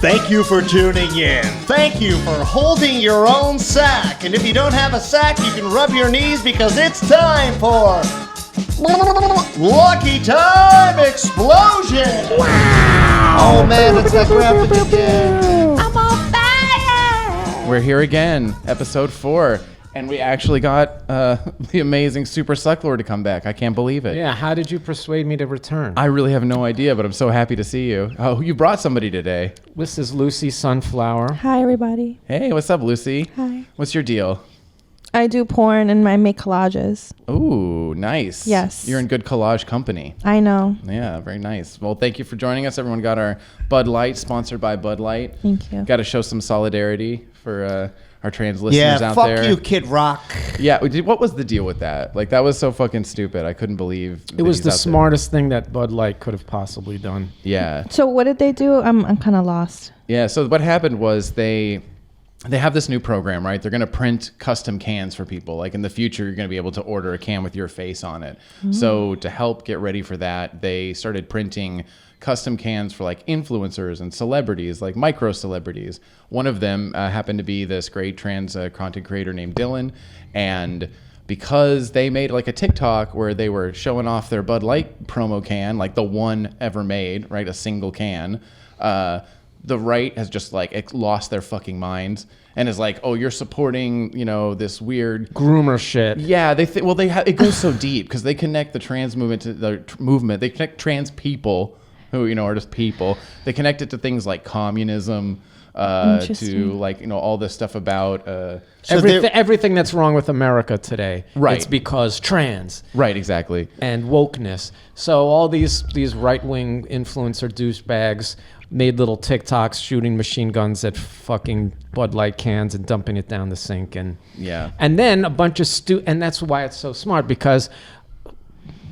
Thank you for tuning in. Thank you for holding your own sack. And if you don't have a sack, you can rub your knees because it's time for Lucky Time Explosion. Wow. Oh man, it's that graphic again. I'm on fire. We're here again, episode 4. And we actually got the amazing Super Sucklord to come back. I can't believe it. Yeah, how did you persuade me to return? I really have no idea, but I'm so happy to see you. Oh, you brought somebody today. This is Lucy Sunflower. Hi, everybody. Hey, what's up, Lucy? Hi. What's your deal? I do porn and I make collages. Ooh, nice. Yes. You're in good collage company. I know. Yeah, very nice. Well, thank you for joining us. Everyone got our Bud Light, sponsored by Bud Light. Thank you. Got to show some solidarity for our trans listeners out fuck there. you, Kid Rock. Yeah, what was the deal with that? Like, that was so fucking stupid. I couldn't believe It was the smartest thing that Bud Light could have possibly done. Yeah. So what did they do? I'm kind of lost. Yeah, so what happened was they have this new program, right? They're going to print custom cans for people. Like in the future, you're going to be able to order a can with your face on it. Mm-hmm. So to help get ready for that, they started printing custom cans for like influencers and celebrities, like micro celebrities. One of them happened to be this great trans content creator named Dylan. And because they made like a TikTok where they were showing off their Bud Light promo can, like the one ever made, right? A single can. The right has just like lost their fucking minds and is like, oh, you're supporting, you know, this weird groomer shit. Yeah, it goes so deep because they connect the trans movement to the movement. They connect trans people who, you know, are just people. They connect it to things like communism, to like, you know, all this stuff about everything that's wrong with America today. Right. It's because trans. Right, exactly. And wokeness. So all these right-wing influencer douchebags made little TikToks shooting machine guns at fucking Bud Light cans and dumping it down the sink. And yeah. And then a bunch of and that's why it's so smart, because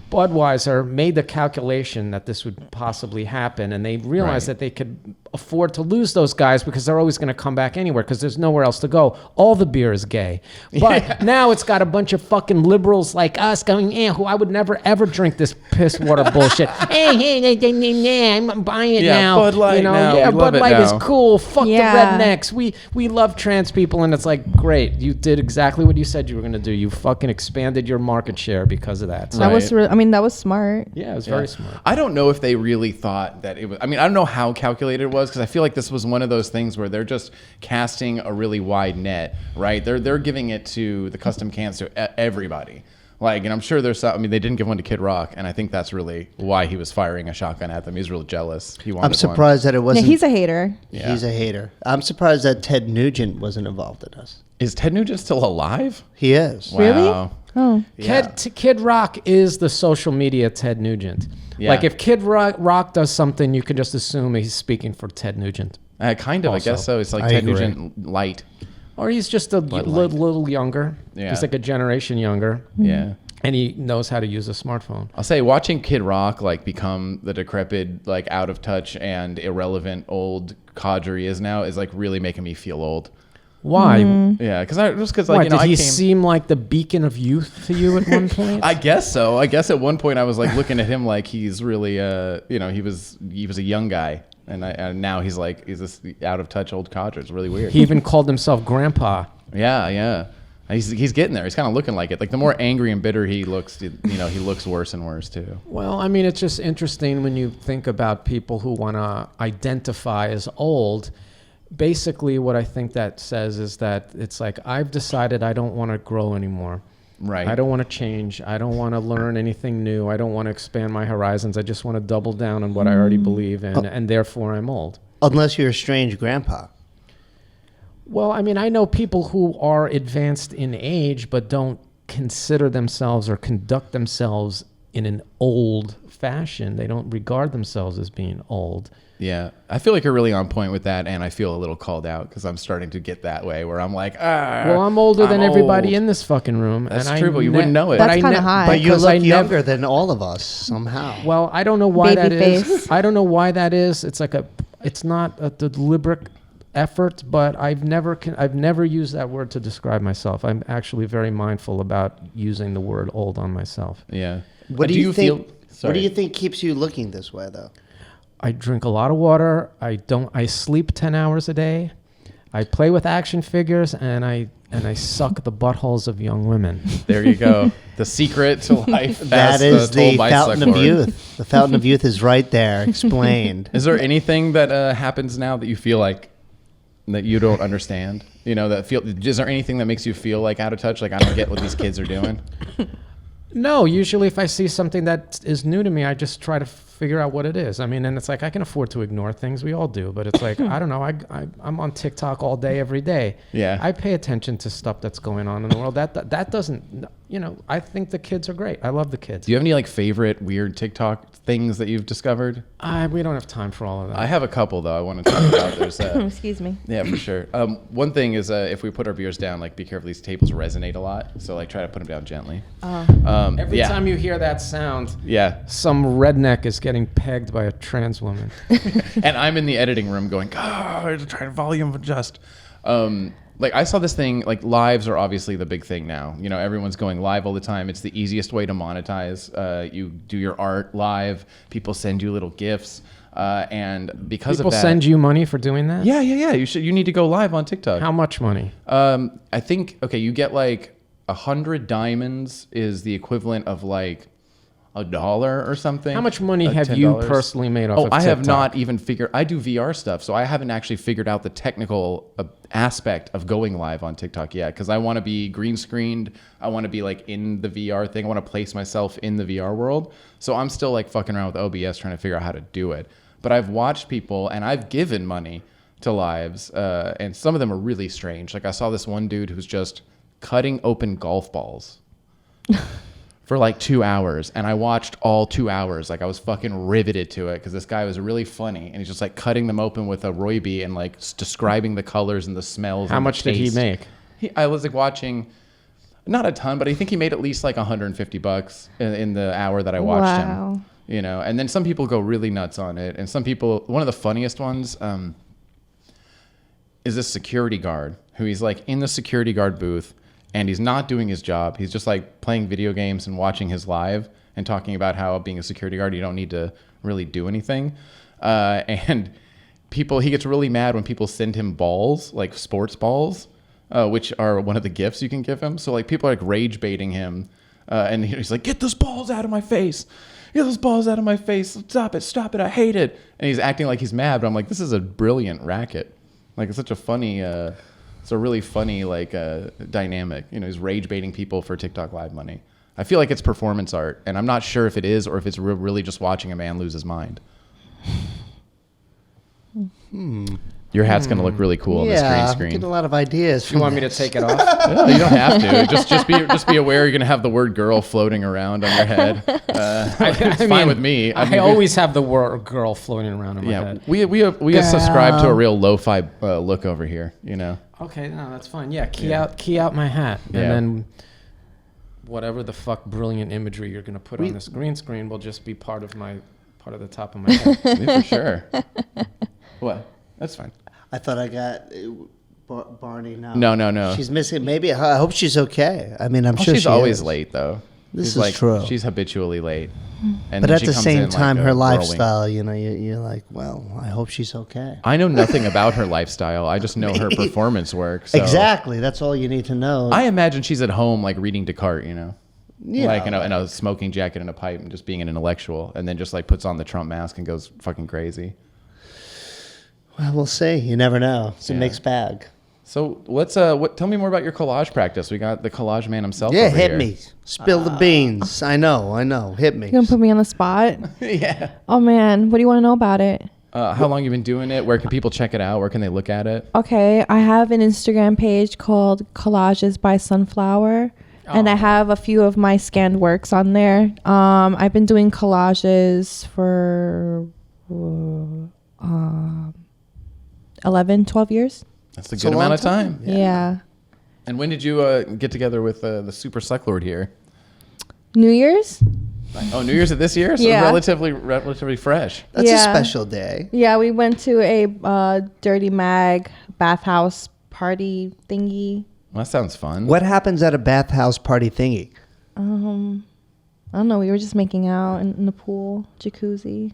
Budweiser made the calculation that this would possibly happen, and they realized that they could afford to lose those guys because they're always going to come back anywhere because there's nowhere else to go. All the beer is gay. But now it's got a bunch of fucking liberals like us going, who I would never ever drink this piss water bullshit. I'm buying it now. Bud Light now. Yeah, we Bud love Light it is now. cool. Fuck the rednecks. We love trans people, and it's like, great. You did exactly what you said you were going to do. You fucking expanded your market share because of that. So That was that was smart. yeah, it was very smart. I don't know if they really thought that it was. I mean, I don't know how calculated it was because I feel like this was one of those things where they're just casting a really wide net, right? They're giving it to the custom cans to everybody. Like, and I'm sure there's some. I mean, they didn't give one to Kid Rock, and I think that's really why he was firing a shotgun at them. He's real jealous. He wanted I'm surprised that it wasn't. Yeah, he's a hater. Yeah. He's a hater. I'm surprised that Ted Nugent wasn't involved in this. Is Ted Nugent still alive? He is. Wow. Really? Oh. Yeah. Kid Rock is the social media Ted Nugent. Yeah. Like if Kid Rock does something, you can just assume he's speaking for Ted Nugent. Kind of, Also. I guess so. It's like I Ted agree. Nugent light. Or he's just a little younger. Yeah. He's like a generation younger. Yeah. And he knows how to use a smartphone. I'll say watching Kid Rock like become the decrepit, like out of touch and irrelevant old codger he is now is like really making me feel old. Why? Yeah, because like Why, you know, did he I came. seem like the beacon of youth to you at one point? I guess so. I guess at one point I was like looking at him like he's really, you know, he was a young guy, and now he's this out of touch old codger. It's really weird. He even called himself Grandpa. Yeah. He's getting there. He's kind of looking like it. Like the more angry and bitter he looks, you know, he looks worse and worse too. Well, I mean, it's just interesting when you think about people who want to identify as old. Basically, what I think that says is that it's like, I've decided I don't want to grow anymore. Right. I don't want to change. I don't want to learn anything new. I don't want to expand my horizons. I just want to double down on what I already believe in, and therefore I'm old. Unless you're a strange grandpa. Well, I mean, I know people who are advanced in age but don't consider themselves or conduct themselves in an old fashion. They don't regard themselves as being old. Yeah, I feel like you're really on point with that, and I feel a little called out because I'm starting to get that way where I'm like, well, I'm older than everybody in this fucking room. That's and true, but you wouldn't know it. That's kind of high. But you because look I younger than all of us somehow. Well, I don't know why Baby that is. face. I don't know why that is. It's not a deliberate effort, but I've never used that word to describe myself. I'm actually very mindful about using the word old on myself. Yeah. What do you think? feel? What do you think keeps you looking this way, though? I drink a lot of water. I sleep 10 hours a day. I play with action figures, and I suck the buttholes of young women. There you go. The secret to life. That is the fountain of youth. The fountain of youth is right there, explained. Is there anything that happens now that you feel like that you don't understand? You know, is there anything that makes you feel like out of touch? Like, I don't get what these kids are doing? No, usually if I see something that is new to me, I just try to figure out what it is. I mean, and it's like I can afford to ignore things. We all do. But it's like, I don't know. I'm on TikTok all day, every day. Yeah. I pay attention to stuff that's going on in the world. That doesn't, I think the kids are great. I love the kids. Do you have any like favorite weird TikTok things that you've discovered? We don't have time for all of that. I have a couple though I want to talk about. There's Excuse me. yeah, for sure. One thing is if we put our beers down, like be careful, these tables resonate a lot. So like try to put them down gently. Every time you hear that sound, yeah, some redneck is getting pegged by a trans woman. and I'm in the editing room going, try to volume adjust. Like I saw this thing, like lives are obviously the big thing now. You know, everyone's going live all the time. It's the easiest way to monetize. You do your art live. People send you little gifts. And because People of that, send you money for doing that? Yeah. You need to go live on TikTok. How much money? I think, you get like 100 diamonds is the equivalent of like $1 or something. How much money have you $10. personally made off of I have TikTok? not even figured. I do VR stuff, so I haven't actually figured out the technical aspect of going live on TikTok yet. Because I want to be green screened. I want to be like in the VR thing. I want to place myself in the VR world. So I'm still like fucking around with OBS trying to figure out how to do it. But I've watched people and I've given money to lives, and some of them are really strange. Like I saw this one dude who's just cutting open golf balls. For like 2 hours, and I watched all 2 hours. Like I was fucking riveted to it because this guy was really funny, and he's just like cutting them open with a Royby and like describing the colors and the smells. How much did he make? I was like watching, not a ton, but I think he made at least like $150 in the hour that I watched him. You know, and then some people go really nuts on it, and some people. One of the funniest ones is this security guard who he's like in the security guard booth. And he's not doing his job. He's just like playing video games and watching his live and talking about how being a security guard, you don't need to really do anything. And he gets really mad when people send him balls, like sports balls, which are one of the gifts you can give him. So like people are like rage baiting him. And he's like, get those balls out of my face. Get those balls out of my face. Stop it. I hate it. And he's acting like he's mad. But I'm like, this is a brilliant racket. Like it's such a funny... It's a really funny dynamic. You know, he's rage baiting people for TikTok live money. I feel like it's performance art, and I'm not sure if it is or if it's really just watching a man lose his mind. Your hat's gonna look really cool on this green I'm screen. getting a lot of ideas. You want me to take it off? No, you don't have to. Just be aware you're gonna have the word "girl" floating around on your head. It's fine with me. I always have the word "girl" floating around in my head. We subscribe to a real lo-fi look over here. You know. Okay, no, that's fine. Yeah, key out my hat, and then whatever the fuck brilliant imagery you're gonna put on this green screen will just be part of the top of my head. Yeah, for sure. What? That's fine. I thought I got Barney. No. She's missing. Maybe. I hope she's okay. I mean, I'm sure she's always late though. This is true. She's habitually late. And but then at she the comes same in time, like her whirlwind. lifestyle, you're like, well, I hope she's okay. I know nothing about her lifestyle. I just know her performance work. So. Exactly. That's all you need to know. I imagine she's at home, like reading Descartes, you know? Yeah. Like in a smoking jacket and a pipe and just being an intellectual, and then just like puts on the Trump mask and goes fucking crazy. Well, we'll see. You never know. It's a mixed bag. So let's tell me more about your collage practice. We got the collage man himself. Yeah, over hit here. me. Spill the beans. I know. Hit me. You're going to put me on the spot? Yeah. Oh, man. What do you want to know about it? How long you been doing it? Where can people check it out? Where can they look at it? Okay. I have an Instagram page called Collages by Sunflower. And I have a few of my scanned works on there. I've been doing collages for 11, 12 years. That's a good amount of time. Yeah. And when did you get together with the Super Sucklord here? New Year's? Oh, New Year's of this year? So Yeah. relatively fresh. That's a special day. Yeah, we went to a Dirty Mag bathhouse party thingy. Well, that sounds fun. What happens at a bathhouse party thingy? I don't know. We were just making out in the pool, jacuzzi.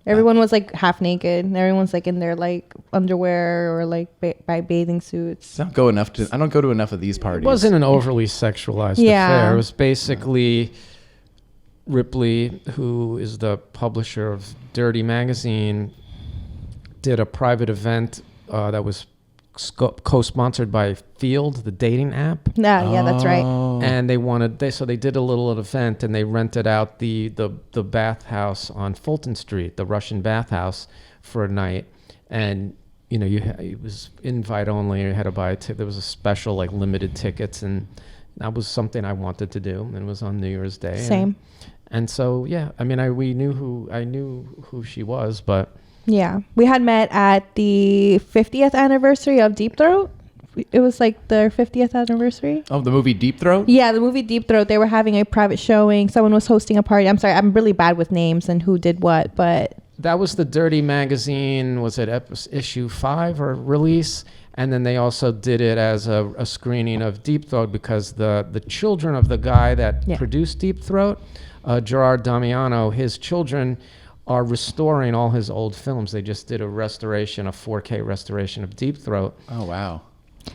Everyone was like half naked. And everyone's like in their like underwear or like by bathing suits. I don't go to enough of these parties. It wasn't an overly sexualized affair. It was basically Ripley, who is the publisher of Dirty Magazine, did a private event that was co-sponsored by Field, the dating app. Yeah, that's right. And they did a little event, and they rented out the bathhouse on Fulton Street, the Russian bathhouse, for a night. And it was invite only. You had to buy there was a special like limited tickets, and that was something I wanted to do. And it was on New Year's Day. Same. And so yeah, I mean, I knew who she was, but. Yeah, we had met at the 50th anniversary of Deep Throat. It was like their 50th anniversary. Oh, the movie Deep Throat? Yeah, the movie Deep Throat. They were having a private showing. Someone was hosting a party. I'm sorry, I'm really bad with names and who did what, but... That was the Dirty Magazine, was it issue 5 or release? And then they also did it as a screening of Deep Throat because the children of the guy that produced Deep Throat, Gerard Damiano, his children... are restoring all his old films. They just did a 4K restoration of Deep Throat. Oh, wow.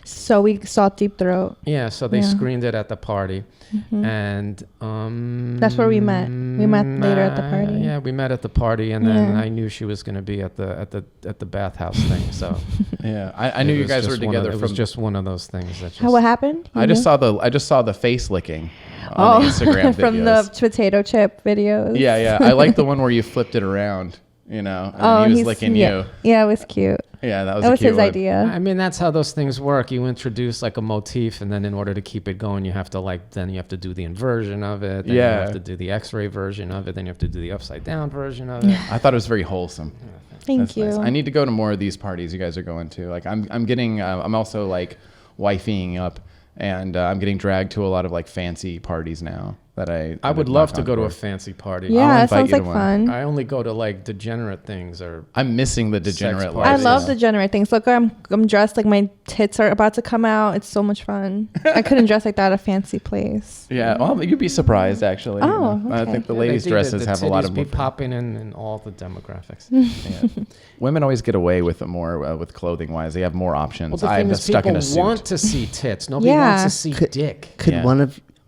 So we saw Deep Throat. Yeah, so they screened it at the party. Mm-hmm. And... that's where we met. We met later at the party. Yeah, we met at the party, and then I knew she was going to be at the bathhouse thing, so... Yeah, I knew you guys were together. It was just one of those things that just... What happened? I just saw the face licking on the Instagram videos. From the potato chip videos. Yeah. I like the one where you flipped it around, and he was licking you. Yeah, it was cute. Yeah, that was his one. idea. I mean, that's how those things work. You introduce like a motif, and then in order to keep it going, you have to do the inversion of it. Then you have to do the X-ray version of it. Then you have to do the upside down version of it. I thought it was very wholesome. Thank you. Nice. I need to go to more of these parties you guys are going to. Like, I'm getting. I'm also like wifeying up, and I'm getting dragged to a lot of like fancy parties now. I would love to go to a fancy party. Yeah, that sounds like fun. I only go to like degenerate things I'm missing the degenerate life. I love degenerate things. Look, I'm dressed like my tits are about to come out. It's so much fun. I couldn't dress like that at a fancy place. Yeah, well, you'd be surprised actually. Oh, okay. I think the ladies' dresses have a lot of be popping in all the demographics. Yeah. Women always get away with it more with clothing wise. They have more options. Well, the thing is, people want to see tits. Nobody wants to see dick. Could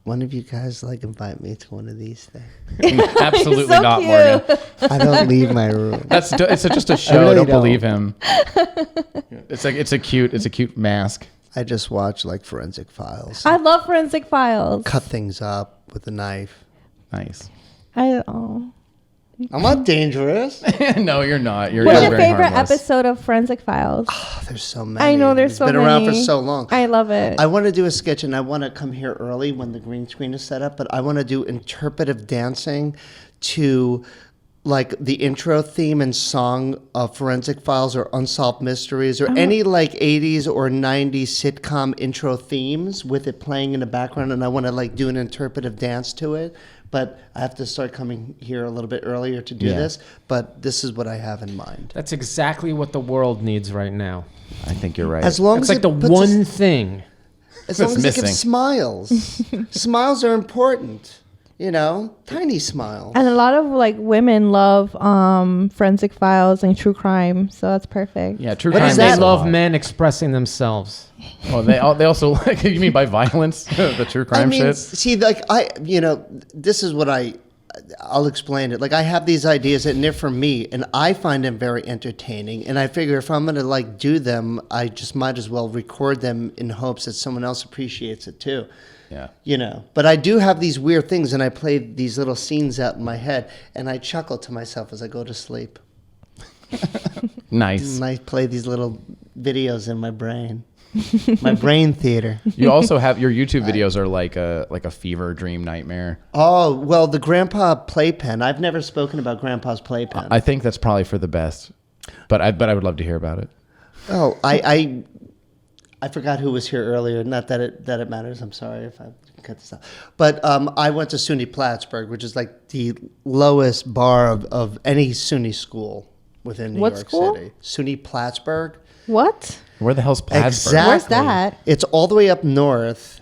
one of you guys like invite me to one of these things? Absolutely so not, cute. Morgan. I don't leave my room. It's just a show. Really don't don't. believe him. It's a cute mask. I just watch like Forensic Files. I love Forensic Files. Cut things up with a knife. Nice. I'm not dangerous. No, you're not. What's your very favorite harmless. episode of Forensic Files? Oh, there's so many. I know there's so many. It's been around for so long. I love it. I want to do a sketch, and I want to come here early when the green screen is set up, but I want to do interpretive dancing to like the intro theme and song of Forensic Files or Unsolved Mysteries or any like 80s or 90s sitcom intro themes with it playing in the background, and I want to like do an interpretive dance to it. But I have to start coming here a little bit earlier to do this. But this is what I have in mind. That's exactly what the world needs right now. I think you're right. As long It's as like the it puts one thing. as long as it missing. gives smiles. Smiles are important. Tiny smiles. And a lot of like women love Forensic Files and true crime, so that's perfect. Yeah, true What crime. is They that? love men expressing themselves. Oh, they also like. You mean by violence? The true crime shit. See, like this is what I'll explain it. Like I have these ideas and they're for me, and I find them very entertaining. And I figure if I'm gonna like do them, I just might as well record them in hopes that someone else appreciates it too. Yeah. But I do have these weird things, and I play these little scenes out in my head, and I chuckle to myself as I go to sleep. Nice. And I play these little videos in my brain. My brain theater. You also have your YouTube videos are like a fever dream nightmare. Oh, well, the Grandpa Playpen. I've never spoken about Grandpa's Playpen. I think that's probably for the best, but I would love to hear about it. Oh, I forgot who was here earlier. Not that it matters. I'm sorry if I cut this out. But I went to SUNY Plattsburgh, which is like the lowest bar of any SUNY school within New What York school? City. SUNY Plattsburgh. What? Where the hell's Plattsburgh? Exactly. Where's that? It's all the way up north.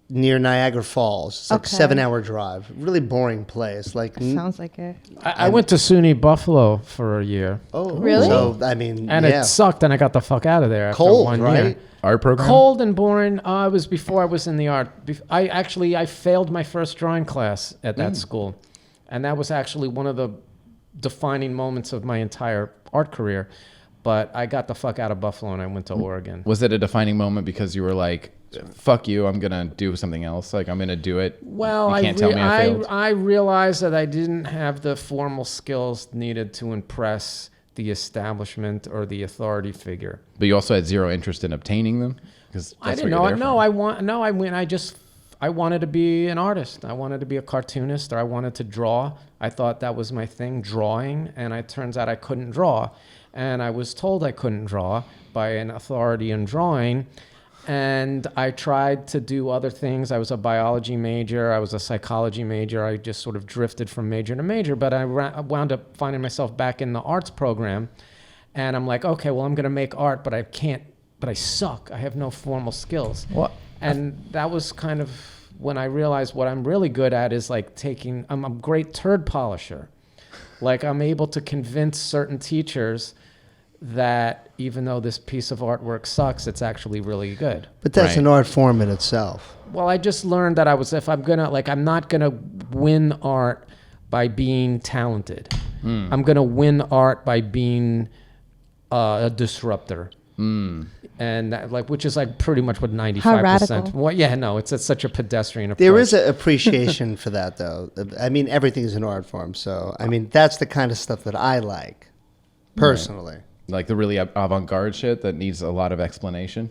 near Niagara Falls. It's like Okay. 7-hour drive. Really boring place. Like, Sounds like it. I went to SUNY Buffalo for a year, oh, Really? So I mean, and yeah. it sucked, and I got the fuck out of there after Cold, 1 year. right? Art program. Cold and boring. It was before I was in the art. I failed my first drawing class at that school, and that was actually one of the defining moments of my entire art career. But I got the fuck out of Buffalo and I went to Oregon. Was it a defining moment because you were like, fuck you, I'm gonna do something else? Like, I'm gonna do it. Well, you can't tell me I failed. I realized that I didn't have the formal skills needed to impress the establishment or the authority figure. But you also had zero interest in obtaining them? Because I didn't know. I wanted to be an artist. I wanted to be a cartoonist, or I wanted to draw. I thought that was my thing, drawing, and it turns out I couldn't draw. And I was told I couldn't draw by an authority in drawing. And I tried to do other things. I was a biology major. I was a psychology major. I just sort of drifted from major to major. But I wound up finding myself back in the arts program. And I'm like, okay, well, I'm going to make art, but I can't, but I suck. I have no formal skills. What? And that was kind of when I realized what I'm really good at is like I'm a great turd polisher. Like, I'm able to convince certain teachers that even though this piece of artwork sucks, it's actually really good. But that's Right. an art form in itself. Well, I just learned that I'm not gonna win art by being talented. I'm gonna win art by being a disruptor. And that, which is like pretty much what 95%. How radical. Well, yeah, no, it's such a pedestrian approach. There is an appreciation for that, though. I mean, everything is an art form. So, I mean, that's the kind of stuff that I like, personally. Like the really avant-garde shit that needs a lot of explanation?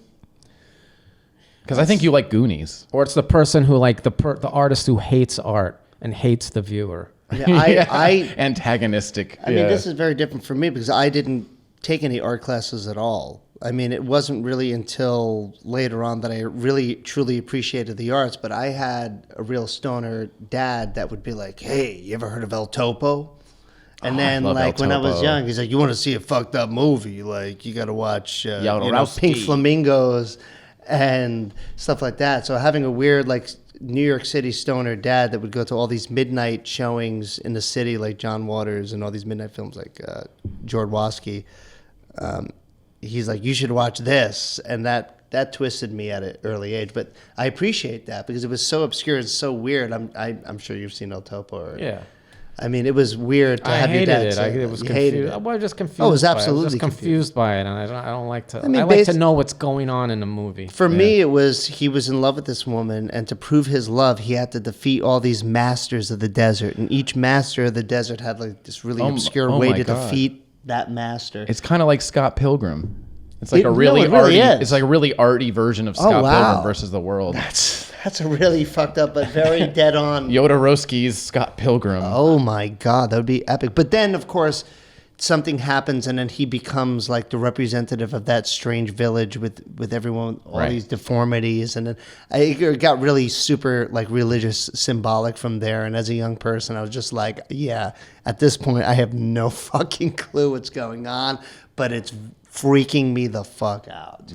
Because I think you like Goonies. Or it's the person who like the artist who hates art and hates the viewer. Yeah, I Antagonistic. I mean, this is very different for me because I didn't take any art classes at all. I mean, it wasn't really until later on that I really, truly appreciated the arts. But I had a real stoner dad that would be like, hey, you ever heard of El Topo? And then, love like, El when I was Topo. young, he's like, you want to see a fucked up movie? Like, you got to watch, Jodorowsky. Pink Flamingos and stuff like that. So having a weird, like, New York City stoner dad that would go to all these midnight showings in the city, like John Waters, and all these midnight films like Jodorowsky, he's like, you should watch this. And that twisted me at an early age. But I appreciate that because it was so obscure and so weird. I'm sure you've seen El Topo. Or, Yeah. I mean, it was weird to I have your hated dad it. say It that. was You confused. hated it. I was just confused. Oh, it was by absolutely I was just confused by it, and I don't like to. I, mean, like to know what's going on in the movie. For me, it was he was in love with this woman, and to prove his love, he had to defeat all these masters of the desert, and each master of the desert had like this really obscure way my to God. defeat that master. It's kind of like Scott Pilgrim. It's like It a really really arty. is. It's like a really arty version of Scott wow. Pilgrim versus the world. That's a really fucked up but very dead on. Jodorowsky's Scott Pilgrim. Oh my God, that would be epic. But then, of course, something happens, and then he becomes like the representative of that strange village with everyone, all Right. these deformities, and then it got really super like religious, symbolic from there. And as a young person, I was just like, yeah, at this point, I have no fucking clue what's going on, but it's freaking me the fuck out.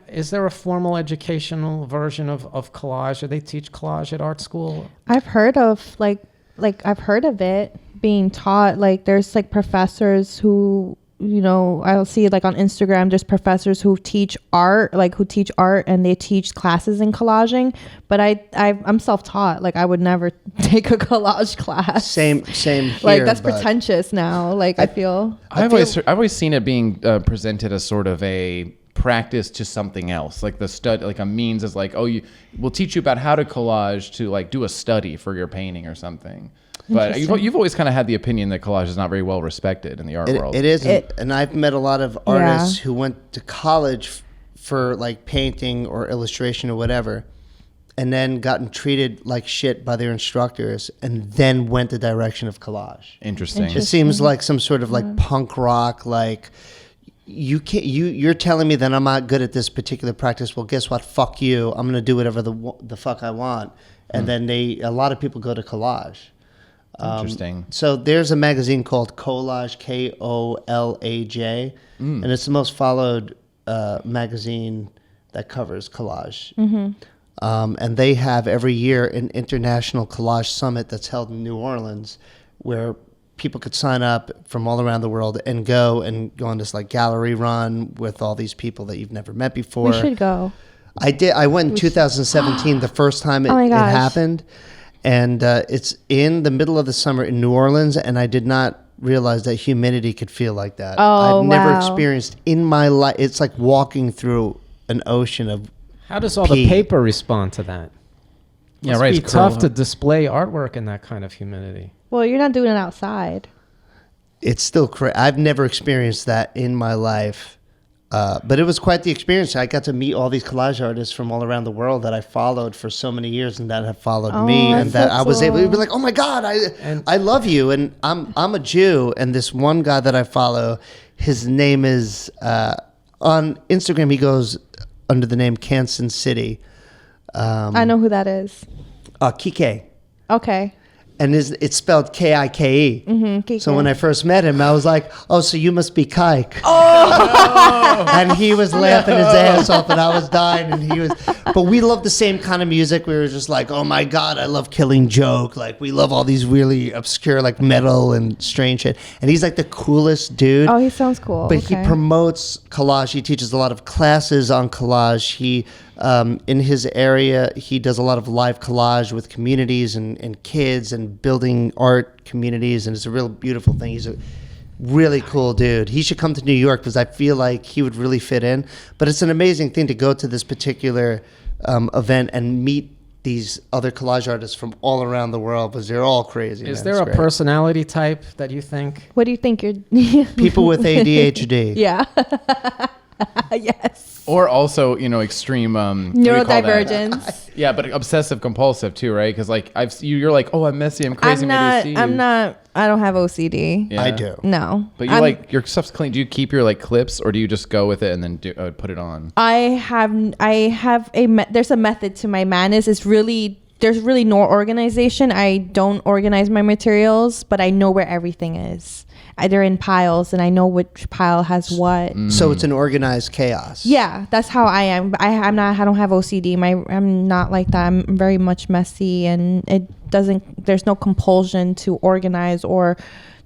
Is there a formal educational version of collage? Do they teach collage at art school? I've heard of I've heard of it being taught. Like there's like professors who, you know, I'll see like on Instagram, there's professors who teach art, and they teach classes in collaging. But I'm self-taught. Like I would never take a collage class. Same here. Like that's but pretentious now. Like I feel. I've always seen it being presented as sort of a practice to something else, like like a means is like, oh, we'll teach you about how to collage to like do a study for your painting or something. But you've always kind of had the opinion that collage is not very well respected in the art world. It isn't. And I've met a lot of artists who went to college for like painting or illustration or whatever, and then gotten treated like shit by their instructors, and then went the direction of collage. Interesting. It seems like some sort of like punk rock, like you're telling me that I'm not good at this particular practice. Well, guess what? Fuck you. I'm gonna do whatever the fuck I want. And then a lot of people go to collage. Interesting. So there's a magazine called Collage, Kolaj, and it's the most followed magazine that covers collage. And they have every year an international collage summit that's held in New Orleans, where people could sign up from all around the world and go on this like gallery run with all these people that you've never met before. We should go. I did. I went in 2017, the first time it happened, and it's in the middle of the summer in New Orleans, and I did not realize that humidity could feel like that. Oh, I've never wow. experienced in my life. It's like walking through an ocean of. How does all the paper respond to that? Yeah, Must right. be It's tough curl to up. display artwork in that kind of humidity. Well, you're not doing it outside. It's still crazy. I've never experienced that in my life. But it was quite the experience. I got to meet all these collage artists from all around the world that I followed for so many years and that have followed me, and that I was able to be like, "Oh my God, I love you." And I'm a Jew, and this one guy that I follow, his name is on Instagram. He goes under the name Kansas City. I know who that is. Kike. Okay. And it's spelled Kike. Mm-hmm, so when I first met him, I was like, "Oh, so you must be Kike." Oh! And he was laughing his ass off, and I was dying, and he was. But we love the same kind of music. We were just like, "Oh my God, I love Killing Joke." Like we love all these really obscure like metal and strange shit. And he's like the coolest dude. Oh, he sounds cool. But he promotes collage. He teaches a lot of classes on collage. He, in his area, he does a lot of live collage with communities and kids and building art communities. And it's a real beautiful thing. He's a really cool dude. He should come to New York because I feel like he would really fit in. But it's an amazing thing to go to this particular event and meet these other collage artists from all around the world because they're all crazy. Is man. there It's a great. personality type that you think? What do you think you're... People with ADHD. Yeah. Yes. Or also, extreme what do you call that? Neurodivergence. Yeah, but obsessive compulsive too, right? Because like you're like, oh, I'm messy, I'm crazy, I don't have OCD. Yeah. I do. No. But you like your stuff's clean. Do you keep your like clips, or do you just go with it and then put it on? I have there's a method to my madness. There's really no organization. I don't organize my materials, but I know where everything is. They're in piles, and I know which pile has what. So it's an organized chaos. Yeah, that's how I am. I don't have OCD. I'm not like that. I'm very much messy, and there's no compulsion to organize or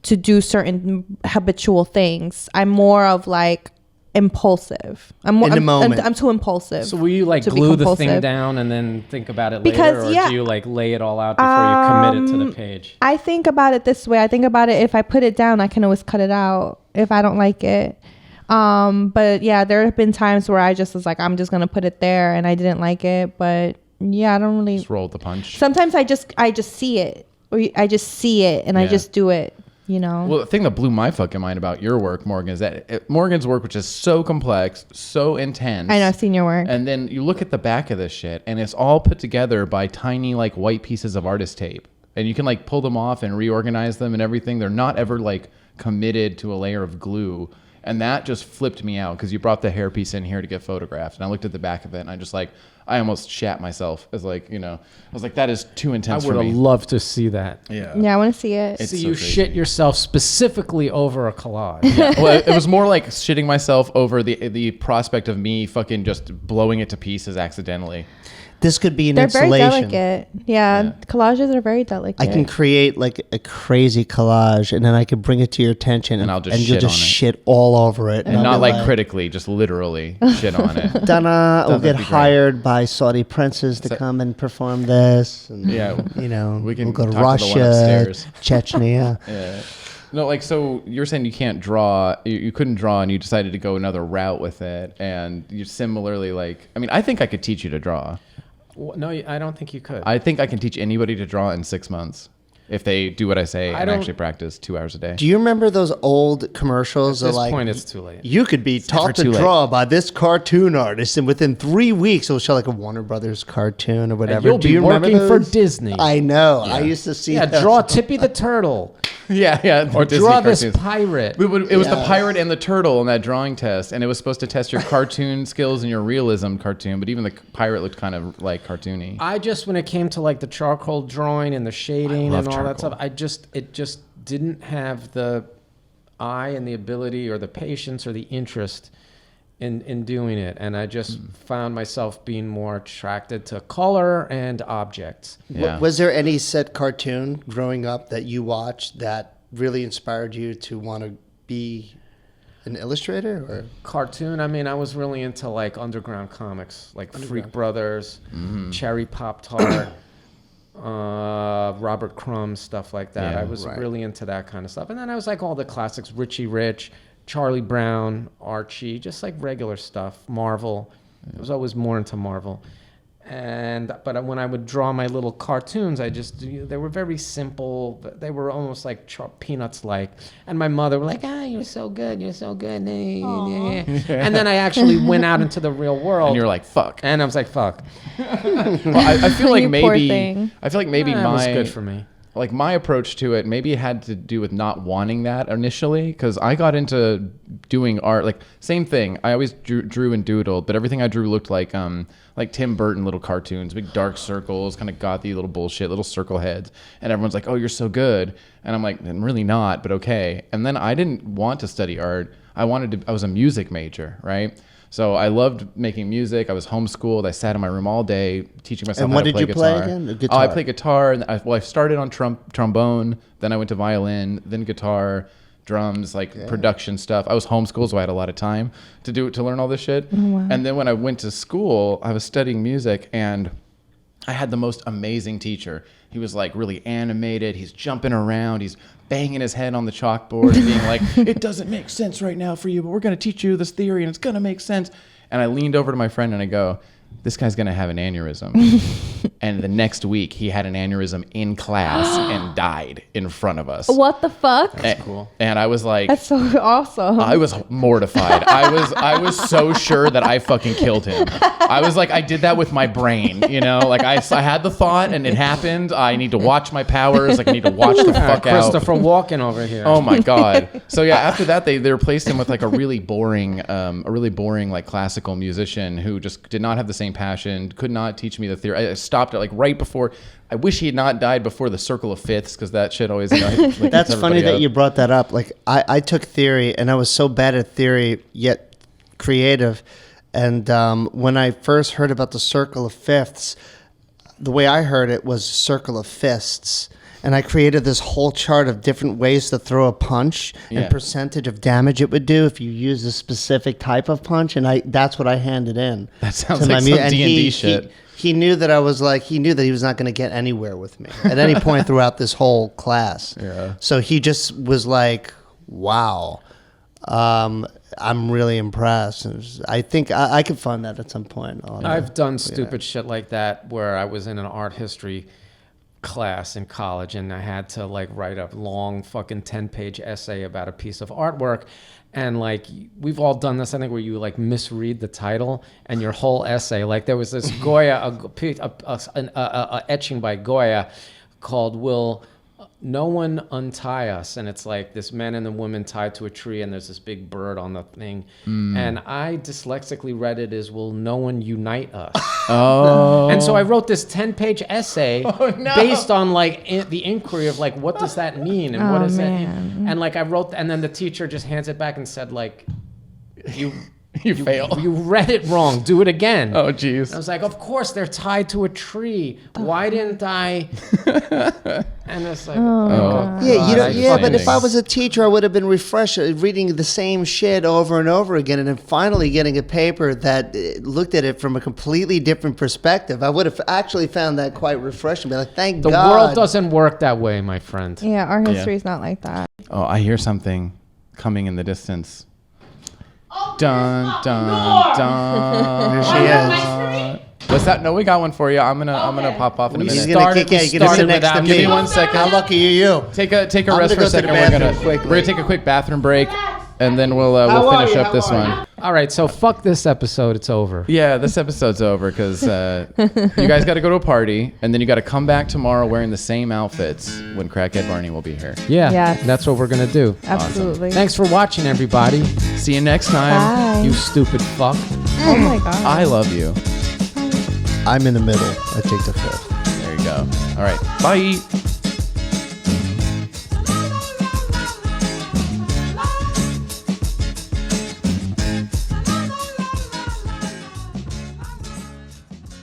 to do certain habitual things. I'm more of like impulsive. I'm too impulsive. So will you like to be glue the thing compulsive. down and then think about it Because, later, or do you like lay it all out before you commit it to the page? I think about it this way. I think about it, if I put it down, I can always cut it out if I don't like it. But yeah, there have been times where I just was like, I'm just gonna put it there, and I didn't like it. But yeah, I don't really Just roll with the punch. Sometimes I just see it, or I just see it, and I just do it. Well, the thing that blew my fucking mind about your work, Morgan, is that Morgan's work, which is so complex, so intense. I know, I've seen your work. And then you look at the back of this shit, and it's all put together by tiny, like, white pieces of artist tape. And you can, like, pull them off and reorganize them and everything. They're not ever, like, committed to a layer of glue. And that just flipped me out because you brought the hairpiece in here to get photographed. And I looked at the back of it, and I almost shat myself. As like, I was like, that is too intense I for would me. have loved to see that. Yeah, I want to see it. It's So so you crazy. shit yourself specifically over a collage. Yeah. Well, it was more like shitting myself over the prospect of me fucking just blowing it to pieces accidentally. This could be an They're very installation. delicate. Yeah, collages are very delicate. I can create like a crazy collage, and then I can bring it to your attention, And I'll just you'll shit just on it. shit all over it, And I'll not be like critically, just literally shit on it. Donna will That'd get be great. hired by Saudi princes to come and perform this. And, Yeah. we can we'll go to talk to the one Russia, upstairs. Chechnya. Yeah. No, like, so you're saying you can't draw, you couldn't draw, and you decided to go another route with it. And you similarly, like, I mean, I think I could teach you to draw. No, I don't think you could. I think I can teach anybody to draw in 6 months if they do what I say and don't- actually practice 2 hours a day. Do you remember those old commercials? At this of like, point, it's too late. You could be never taught to too late. draw by this cartoon artist, and within 3 weeks, it'll show like a Warner Brothers cartoon or whatever. you'll Do be you remember working for those? Disney. I know. I used to see. Yeah, those. draw Tippy the Turtle. Yeah. Or Disney draw this cartoons. pirate. It was the Yeah. pirate and the turtle in that drawing test, and it was supposed to test your cartoon skills and your realism cartoon, but even the pirate looked kind of like cartoony. I just, when it came to like the charcoal drawing and the shading I and love all that charcoal. stuff, it just didn't have the eye and the ability or the patience or the interest in doing it, and I just found myself being more attracted to color and objects. Yeah. Was there any set cartoon growing up that you watched that really inspired you to want to be an illustrator? Or Cartoon, I mean, I was really into like underground comics, like Freak Brothers, Cherry Pop Tart, Robert Crumb, stuff like that. Yeah, I was right. really into that kind of stuff. And then I was like all the classics, Richie Rich, Charlie Brown, Archie, just like regular stuff, Marvel. I was always more into Marvel. But when I would draw my little cartoons, they were very simple. They were almost like Peanuts like. And my mother was like, you're so good. You're so good. And then I actually went out into the real world. And you're like, fuck. And I was like, fuck. Well, I feel like You poor maybe thing. That was good for me. Like my approach to it maybe had to do with not wanting that initially, because I got into doing art, like same thing. I always drew and doodled, but everything I drew looked like Tim Burton little cartoons, big dark circles, kind of gothy little bullshit, little circle heads. And everyone's like, oh, you're so good. And I'm like, I'm really not, but okay. And then I didn't want to study art. I was a music major, right? So I loved making music. I was homeschooled. I sat in my room all day teaching myself how to play guitar. And what did you play again? Oh, I played guitar. And I started on trombone. Then I went to violin. Then guitar, drums, production stuff. I was homeschooled, so I had a lot of time to learn all this shit. Oh, wow. And then when I went to school, I was studying music, and I had the most amazing teacher. He was like really animated. He's jumping around. He's banging his head on the chalkboard and being like, it doesn't make sense right now for you, but we're going to teach you this theory and it's going to make sense. And I leaned over to my friend and I go, this guy's going to have an aneurysm. And the next week he had an aneurysm in class and died in front of us. What the fuck? That's cool. And I was like, That's so awesome. I was mortified. I was so sure that I fucking killed him. I was like, I did that with my brain, you know? Like I had the thought and it happened. I need to watch my powers. Like I need to watch the fuck out. Christopher Walken over here. Oh my God. So yeah, after that they replaced him with like a really boring like classical musician who just did not have the same passion, could not teach me the theory. I stopped it like right before. I wish he had not died before the circle of fifths, because that shit always, like, That's funny that you brought that up. Like I took theory and I was so bad at theory yet creative. And when I first heard about the circle of fifths, the way I heard it was circle of fists. And I created this whole chart of different ways to throw a punch and percentage of damage it would do if you use a specific type of punch. And that's what I handed in. That sounds like some D&D shit. He knew that he knew that he was not going to get anywhere with me at any point throughout this whole class. Yeah. So he just was like, wow, I'm really impressed. I think I could find that at some point. I've done stupid shit like that where I was in an art history class in college and I had to like write a long fucking 10-page essay about a piece of artwork, and like we've all done this, I think, where you like misread the title and your whole essay, like there was this Goya a etching by Goya called Will No One Untie Us, and it's like this man and a woman tied to a tree and there's this big bird on the thing, and I dyslexically read it as Will No One Unite Us. Oh. And so I wrote this 10-page essay based on like the inquiry of like, what does that mean and what is that? And like I wrote, and then the teacher just hands it back and said like, you failed. You read it wrong. Do it again. Oh, jeez. I was like, of course they're tied to a tree. Why didn't I? And it's like, God. But if I was a teacher, I would have been refreshed reading the same shit over and over again, and then finally getting a paper that looked at it from a completely different perspective. I would have actually found that quite refreshing. Be like, thank God. The world doesn't work that way, my friend. Yeah, our history is not like that. Oh, I hear something coming in the distance. Dun dun dun. There she is. What's that? No, we got one for you. I'm gonna pop off in a He's minute. gonna kick it. You're gonna sit next to me. Give me 1 second. How lucky are you? Take a I'm rest gonna for go a second. to the We're bathroom gonna take a quick bathroom break, and then we'll finish up this one. All right, so fuck this episode. It's over. Yeah, this episode's over because you guys got to go to a party, and then you got to come back tomorrow wearing the same outfits when Crackhead Barney will be here. Yeah, Yes. that's what we're gonna do. Absolutely. Thanks for watching, everybody. See you next time. Bye. You stupid fuck. Oh my God. I love you. I'm in the middle. I take the fifth. There you go. All right. Bye.